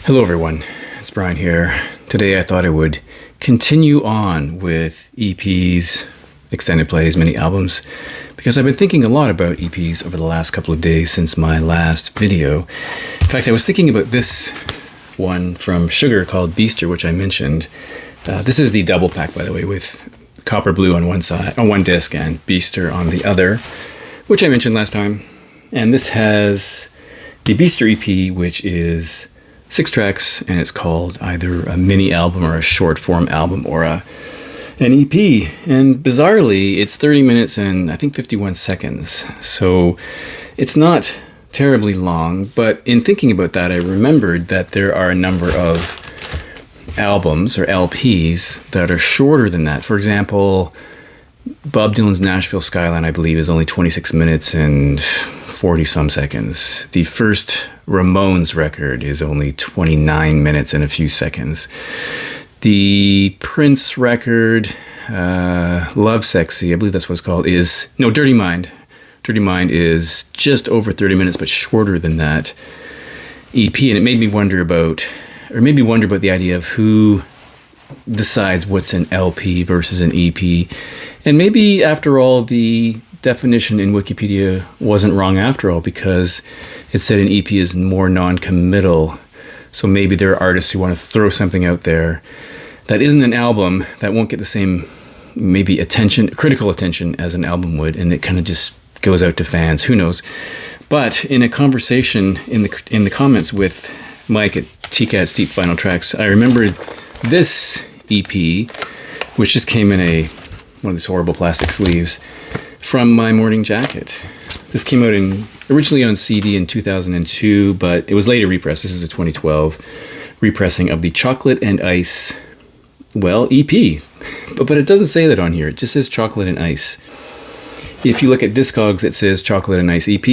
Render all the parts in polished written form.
Hello everyone, it's Brian here. Today I thought I would continue on with EPs, extended plays, mini albums, because I've been thinking a lot about EPs over the last couple of days since my last video. In fact, I was thinking about this one from Sugar called Beaster, which I mentioned. This is the double pack, by the way, with Copper Blue on one side, on one disc, and Beaster on the other, which I mentioned last time. And this has the Beaster EP, which is 6 tracks, and it's called either a mini album or a short form album or an EP. And bizarrely, it's 30 minutes and I think 51 seconds. So it's not terribly long, but in thinking about that, I remembered that there are a number of albums or LPs that are shorter than that. For example, Bob Dylan's Nashville Skyline, I believe, is only 26 minutes and 40 some seconds. The first Ramones record is only 29 minutes and a few seconds. The Prince record, Lovesexy, I believe that's what it's called, Dirty Mind. Dirty Mind is just over 30 minutes, but shorter than that EP. And it made me wonder about the idea of who decides what's an LP versus an EP. And maybe, after all, the definition in Wikipedia wasn't wrong after all, because it said an EP is more non-committal. So maybe there are artists who want to throw something out there that isn't an album, that won't get the same maybe critical attention as an album would, and it kind of just goes out to fans. Who knows? But in a conversation in the comments with Mike at TCAT's Deep Vinyl Tracks, I remembered this EP, which just came in one of these horrible plastic sleeves, from My Morning Jacket. This came out originally on CD in 2002, but it was later repressed. This is a 2012 repressing of the Chocolate and Ice, EP. But it doesn't say that on here. It just says Chocolate and Ice. If you look at Discogs, it says Chocolate and Ice EP.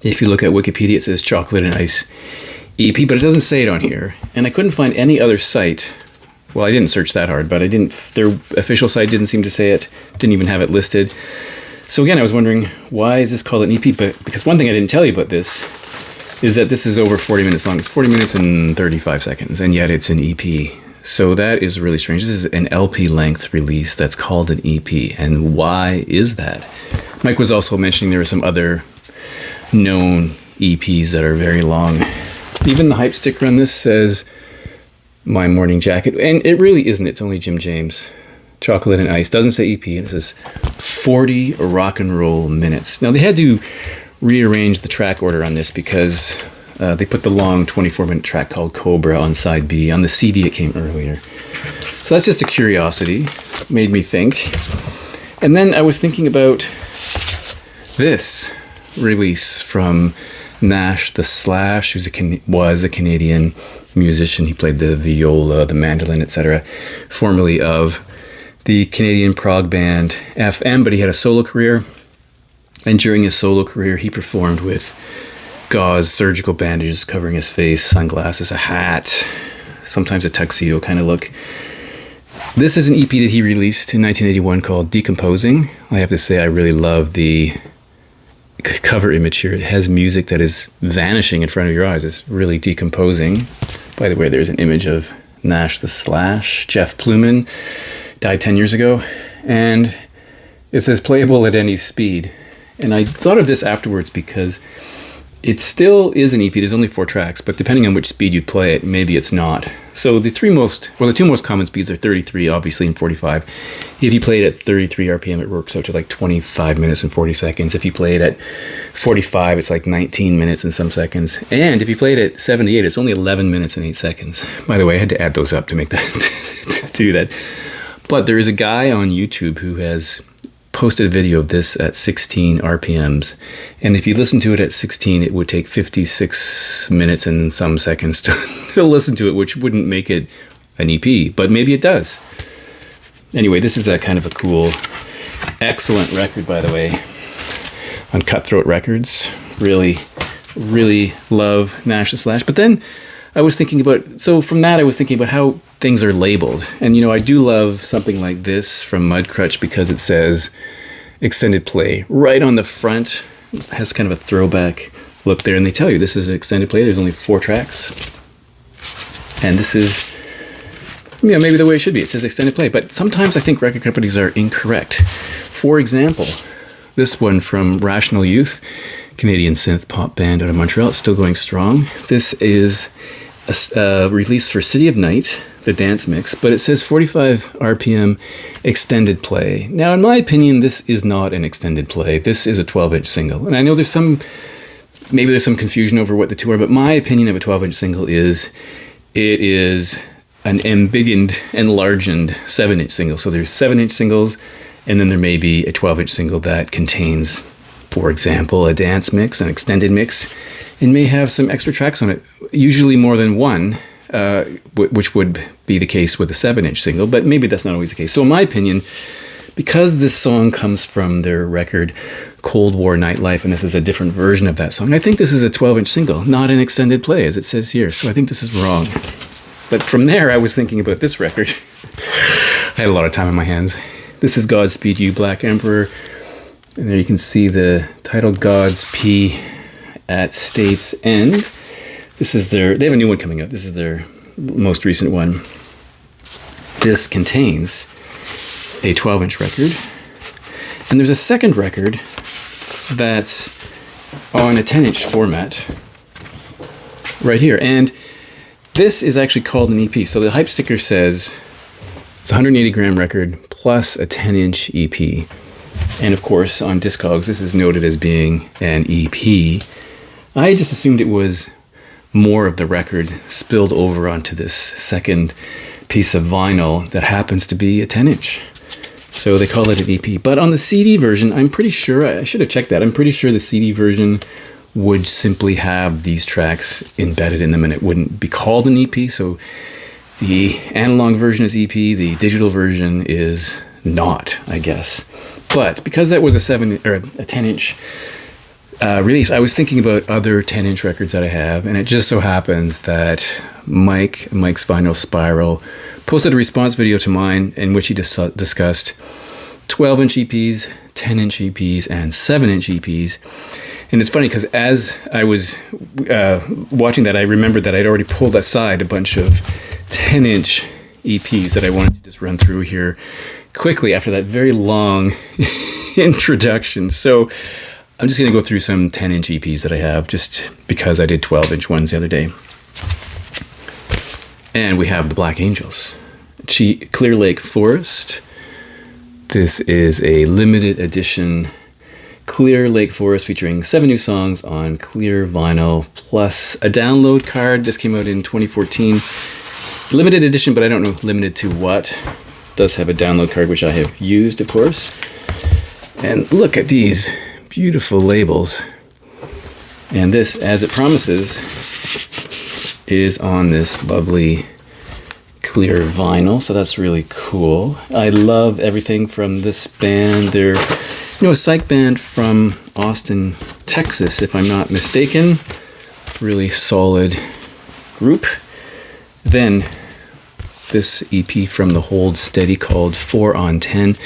If you look at Wikipedia, it says Chocolate and Ice EP, but it doesn't say it on here. And I couldn't find any other site. Well, I didn't search that hard, but their official site didn't seem to say it, didn't even have it listed. So again, I was wondering, why is this called an EP? But because one thing I didn't tell you about this is that this is over 40 minutes long. It's 40 minutes and 35 seconds, and yet it's an EP. So that is really strange. This is an LP length release that's called an EP. And why is that? Mike was also mentioning there are some other known EPs that are very long. Even the hype sticker on this says My Morning Jacket, and it really isn't. It's only Jim James. Chocolate and Ice doesn't say EP, and it says 40 rock and roll minutes. Now, they had to rearrange the track order on this because they put the long 24-minute track called Cobra on side B. On the CD, it came earlier. So that's just a curiosity. Made me think. And then I was thinking about this release from Nash the Slash, who was a Canadian musician. He played the viola, the mandolin, etc., formerly of the Canadian prog band FM, but he had a solo career. And during his solo career, he performed with gauze surgical bandages covering his face, sunglasses, a hat, sometimes a tuxedo kind of look. This is an EP that he released in 1981 called Decomposing. I have to say, I really love the cover image here. It has music that is vanishing in front of your eyes. It's really decomposing. By the way, there's an image of Nash the Slash. Jeff Pluman died 10 years ago. And it says playable at any speed. And I thought of this afterwards because it still is an EP. There's only 4 tracks, but depending on which speed you play it, maybe it's not. So the two most common speeds are 33, obviously, and 45. If you play it at 33 RPM, it works out to like 25 minutes and 40 seconds. If you play it at 45, it's like 19 minutes and some seconds. And if you play it at 78, it's only 11 minutes and 8 seconds. By the way, I had to add those up to make that, to do that. But there is a guy on YouTube who has posted a video of this at 16 RPMs, and if you listen to it at 16, it would take 56 minutes and some seconds to listen to it, which wouldn't make it an EP, but maybe it does. Anyway, this is a kind of a cool, excellent record, by the way, on Cutthroat Records. Really, really love Nash the Slash. But then I was thinking about how things are labeled. And, I do love something like this from Mudcrutch because it says extended play right on the front. It has kind of a throwback look there. And they tell you this is an extended play. There's only 4 tracks. And this is, maybe the way it should be. It says extended play, but sometimes I think record companies are incorrect. For example, this one from Rational Youth, Canadian synth pop band out of Montreal. It's still going strong. This is a release for City of Night, the dance mix, but it says 45 RPM extended play. Now, in my opinion, this is not an extended play. This is a 12-inch single. And I know there's some confusion over what the two are, but my opinion of a 12-inch single is it is an embiggened, enlarged 7-inch single. So there's 7-inch singles, and then there may be a 12-inch single that contains, for example, a dance mix, an extended mix, and may have some extra tracks on it, usually more than one, which would be the case with a 7-inch single, but maybe that's not always the case. So in my opinion, because this song comes from their record Cold War Nightlife, and this is a different version of that song, I think this is a 12-inch single, not an extended play, as it says here. So I think this is wrong. But from there, I was thinking about this record. I had a lot of time on my hands. This is Godspeed You, Black Emperor. And there you can see the title Godspeed at State's End. This is they have a new one coming out. This is their most recent one. This contains a 12-inch record. And there's a second record that's on a 10-inch format right here. And this is actually called an EP. So the hype sticker says it's a 180-gram record plus a 10-inch EP. And of course, on Discogs, this is noted as being an EP. I just assumed it was more of the record spilled over onto this second piece of vinyl that happens to be a 10-inch. So they call it an EP. But on the CD version, I'm pretty sure, I should have checked that, I'm pretty sure the CD version would simply have these tracks embedded in them and it wouldn't be called an EP. So the analog version is EP, the digital version is not, I guess. But because that was a 10-inch release, I was thinking about other 10-inch records that I have, and it just so happens that Mike's Vinyl Spiral posted a response video to mine in which he discussed 12-inch EPs, 10-inch EPs, and 7-inch EPs. And it's funny because as I was watching that, I remembered that I'd already pulled aside a bunch of 10-inch EPs that I wanted to just run through here quickly after that very long introduction. So I'm just going to go through some 10-inch EPs that I have just because I did 12-inch ones the other day. And we have the Black Angels, Clear Lake Forest. This is a limited edition Clear Lake Forest featuring 7 new songs on clear vinyl plus a download card. This came out in 2014. Limited edition, but I don't know limited to what. It does have a download card, which I have used, of course. And look at these beautiful labels. And this, as it promises, is on this lovely clear vinyl, so that's really cool. I love everything from this band. They're a psych band from Austin, Texas, if I'm not mistaken. Really solid group. Then this EP from the Hold Steady called 4 on 10.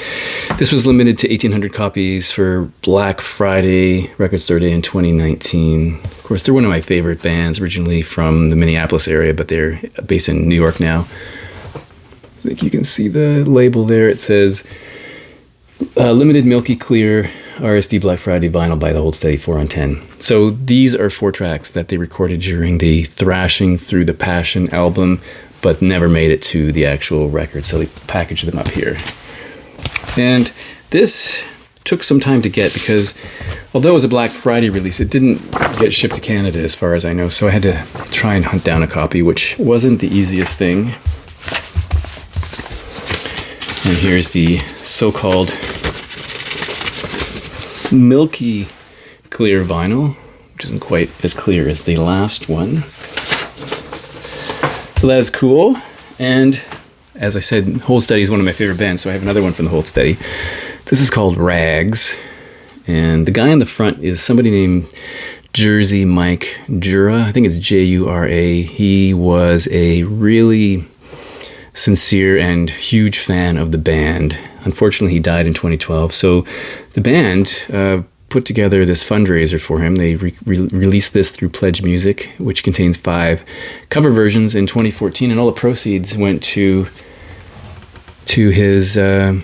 This was limited to 1,800 copies for Black Friday Record Store Day in 2019. Of course, they're one of my favorite bands, originally from the Minneapolis area, but they're based in New York now. I think you can see the label there. It says limited milky clear RSD Black Friday vinyl by the Hold Steady 4 on 10. So these are 4 tracks that they recorded during the Thrashing Through the Passion album, but never made it to the actual record, so they packaged them up here. And this took some time to get because although it was a Black Friday release, it didn't get shipped to Canada as far as I know, so I had to try and hunt down a copy, which wasn't the easiest thing. And here's the so-called milky clear vinyl, which isn't quite as clear as the last one. So that is cool. And as I said, Hold Steady is one of my favorite bands, so I have another one from the Hold Steady. This is called Rags. And the guy on the front is somebody named Jersey Mike Jura. I think it's Jura. He was a really sincere and huge fan of the band. Unfortunately, he died in 2012. So the band put together this fundraiser for him. They released this through Pledge Music, which contains 5 cover versions in 2014, and all the proceeds went to his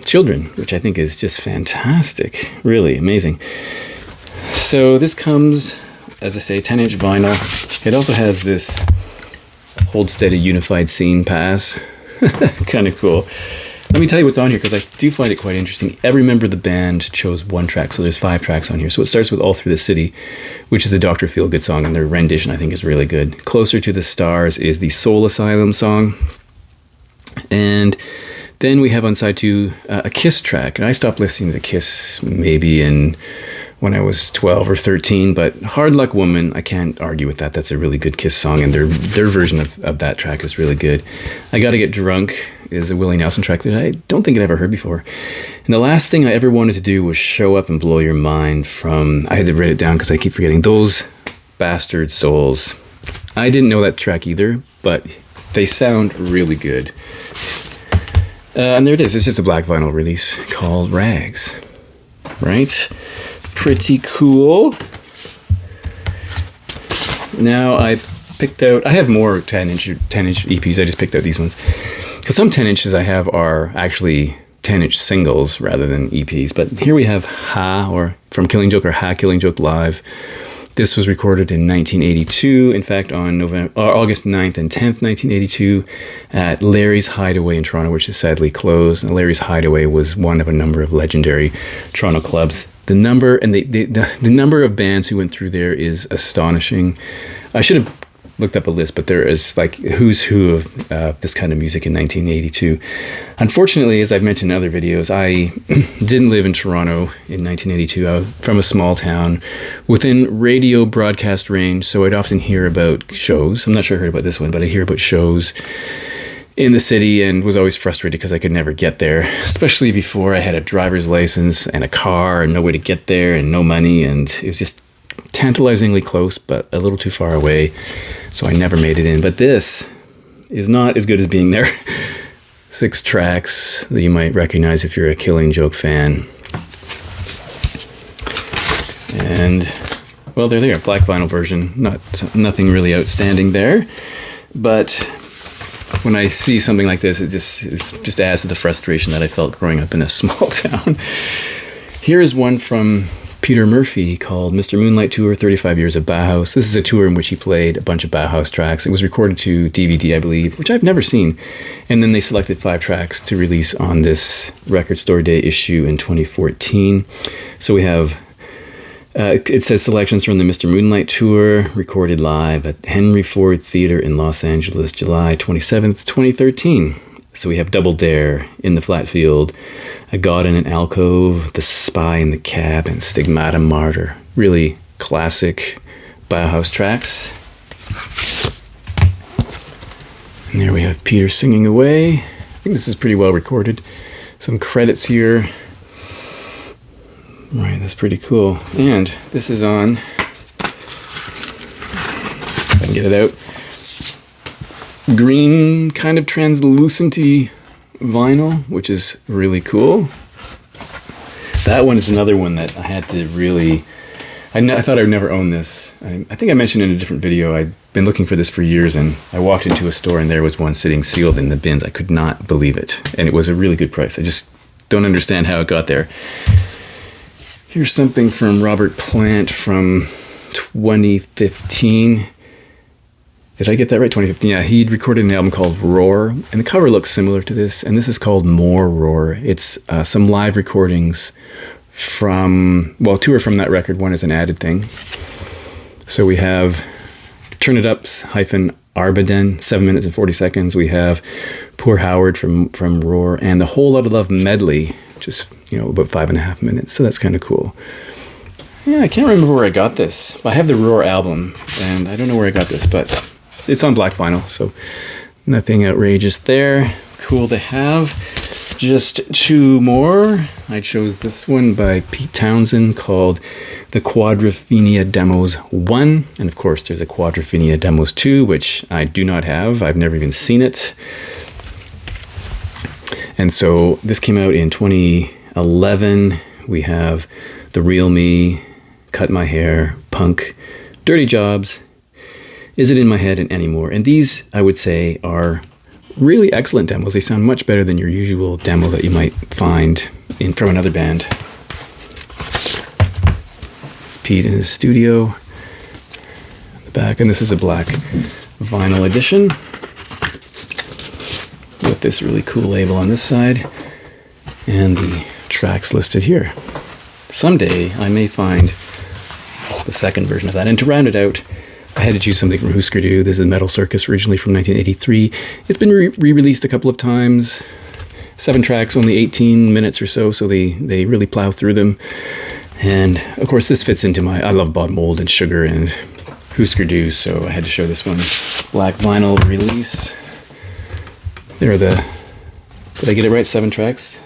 children, which I think is just fantastic. Really amazing. So this comes, as I say, 10-inch vinyl. It also has this Hold Steady Unified Scene pass. Kind of cool. Let me tell you what's on here, because I do find it quite interesting. Every member of the band chose one track, so there's 5 tracks on here. So it starts with All Through the City, which is a Dr. Feelgood song, and their rendition I think is really good. Closer to the Stars is the Soul Asylum song. And then we have on side 2 a Kiss track, and I stopped listening to Kiss maybe when I was 12 or 13, but Hard Luck Woman, I can't argue with that. That's a really good Kiss song, and their version of that track is really good. I Gotta Get Drunk is a Willie Nelson track that I don't think I'd ever heard before. And the last thing I ever wanted to do was Show Up and Blow Your Mind from, I had to write it down because I keep forgetting, Those Bastard Souls. I didn't know that track either, but they sound really good. And there it is. It's just a black vinyl release called Rags. Right? Pretty cool. Now I have more 10-inch EPs. I just picked out these ones. Because some 10 inches I have are actually 10-inch singles rather than EPs. But here we have Ha, or from Killing Joke, or Ha Killing Joke Live. This was recorded in 1982. In fact, on August 9th and 10th, 1982, at Larry's Hideaway in Toronto, which is sadly closed. And Larry's Hideaway was one of a number of legendary Toronto clubs. The number and the number of bands who went through there is astonishing. I should have looked up a list, but there is like who's who of this kind of music in 1982. Unfortunately, as I've mentioned in other videos, I didn't live in Toronto in 1982. I was from a small town within radio broadcast range, so I'd often hear about shows. I'm not sure I heard about this one, but I hear about shows in the city and was always frustrated because I could never get there, especially before I had a driver's license and a car and no way to get there and no money, and it was just tantalizingly close but a little too far away, so I never made it in. But this is not as good as being there. 6 tracks that you might recognize if you're a Killing Joke fan. And well, there they are, black vinyl version. Nothing really outstanding there, but when I see something like this, it just adds to the frustration that I felt growing up in a small town. Here is one from Peter Murphy called Mr. Moonlight Tour, 35 Years of Bauhaus. This is a tour in which he played a bunch of Bauhaus tracks. It was recorded to DVD, I believe, which I've never seen. And then they selected 5 tracks to release on this Record Store Day issue in 2014. So we have, it says selections from the Mr. Moonlight Tour, recorded live at Henry Ford Theater in Los Angeles, July 27th, 2013. So we have Double Dare, In the Flat Field, A God in an Alcove, The Spy in the Cab, and Stigmata Martyr. Really classic Bauhaus tracks. And there we have Peter singing away. I think this is pretty well recorded. Some credits here. Right, that's pretty cool. And this is on, if I can get it out, green kind of translucenty vinyl, which is really cool. That one is another one that I had to really, I thought I would never own this. I think I mentioned in a different video, I'd been looking for this for years, and I walked into a store and there was one sitting sealed in the bins. I could not believe it. And it was a really good price. I just don't understand how it got there. Here's something from Robert Plant from 2015. Did I get that right? 2015. Yeah, he'd recorded an album called Roar, and the cover looks similar to this, and this is called More Roar. It's some live recordings from, well, 2 are from that record. 1 is an added thing. So we have Turn It Up -Arbaden, 7 minutes and 40 seconds. We have Poor Howard from Roar, and the Whole Lotta Love medley, just, about 5.5 minutes. So that's kind of cool. Yeah, I can't remember where I got this. I have the Roar album, and I don't know where I got this, but it's on black vinyl, so nothing outrageous there. Cool to have. Just 2 more. I chose this one by Pete Townsend called The Quadrophenia Demos 1. And of course, there's a Quadrophenia Demos 2, which I do not have. I've never even seen it. And so this came out in 2011. We have The Real Me, cut my hair, punk, dirty jobs. Is it in my head anymore? And these, I would say, are really excellent demos. They sound much better than your usual demo that you might find from another band. It's Pete in his studio. The back, and this is a black vinyl edition with this really cool label on this side and the tracks listed here. Someday I may find the second version of that. And to round it out, I had to choose something from Husker Du. This is Metal Circus, originally from 1983. It's been re-released a couple of times. 7 tracks, only 18 minutes or so they really plow through them. And of course this fits into I love Bob Mould and Sugar and Husker Du, so I had to show this one. Black vinyl release. There are did I get it right? 7 tracks?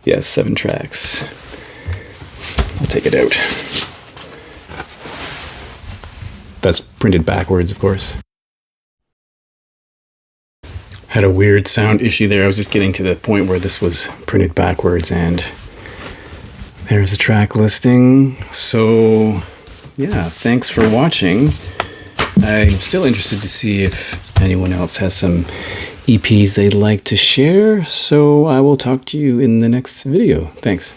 Yes, 7 tracks. I'll take it out. That's printed backwards, of course. Had a weird sound issue there. I was just getting to the point where this was printed backwards, and there's a track listing. So, yeah, thanks for watching. I'm still interested to see if anyone else has some EPs they'd like to share, so I will talk to you in the next video. Thanks.